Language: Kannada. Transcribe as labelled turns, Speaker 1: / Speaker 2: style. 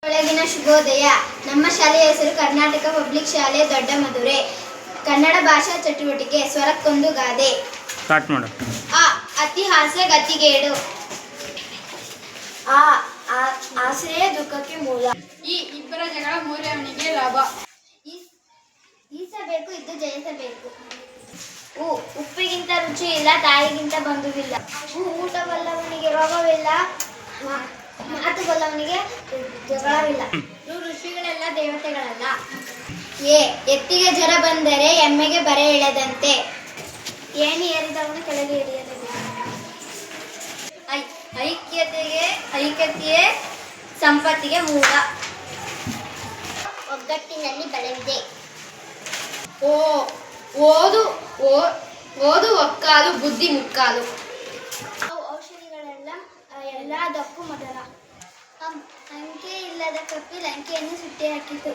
Speaker 1: ಒಳಗಿನ ಶುಭೋದಯ. ನಮ್ಮ ಶಾಲೆಯ ಹೆಸರು ಕರ್ನಾಟಕ ಪಬ್ಲಿಕ್ ಶಾಲೆ ದೊಡ್ಡ ಮಧುರೆ. ಕನ್ನಡ ಭಾಷಾ ಚಟುವಟಿಕೆ ಸ್ವರಕ್ಕೊಂದು ಗಾದೆ.
Speaker 2: ಸ್ಟಾರ್ಟ್ ಮಾಡು.
Speaker 1: ಅತಿಹಾಸ್ಯ ಗತಿಗೇಡು. ಆಸೆಯೇ ದುಃಖಕ್ಕೆ ಮೂಲ.
Speaker 3: ಇಬ್ಬರ ಜಗಳ ಮೂರವನಿಗೆ ಲಾಭ.
Speaker 1: ಈಸಬೇಕು ಇದ್ದು ಜಯಿಸಬೇಕು. ಉಪ್ಪಿಗಿಂತ ರುಚಿ ಇಲ್ಲ, ತಾಯಿಗಿಂತ ಬಂಧುವಿಲ್ಲ. ಊಟ ಬಲ್ಲವನಿಗೆ ರೋಗವಿಲ್ಲ, ಮಾತು ಬಲ್ಲವನಿಗೆ ಜಗಳವಿಲ್ಲ. ಋಷಿಗಳೆಲ್ಲ ದೇವತೆಗಳಲ್ಲ. ಎತ್ತಿಗೆ ಜ್ವರ ಬಂದರೆ ಎಮ್ಮೆಗೆ ಬರೆ ಇಳದಂತೆ. ಏಣಿ ಏರಿದವನು ಕೆಳಗೆ ಇಳಿಯಲೇಬೇಕು. ಐಕ್ಯತೆಯೇ ಸಂಪತ್ತಿಗೆ ಮೂಲ. ಒಗ್ಗಟ್ಟಿನಲ್ಲಿ ಬಲವಿದೆ. ಓದು ಒಕ್ಕಾಲು, ಬುದ್ಧಿ ಮುಕ್ಕಾಲು. ಔಷಧಿಗಳೆಲ್ಲ ಎಲ್ಲದಕ್ಕೂ ಮೊದಲ. ಅಂಕೆ ಇಲ್ಲದ ಕಪ್ಪಿ ಲಂಕೆಯನ್ನು ಸುಟ್ಟಿ ಹಾಕಿತು.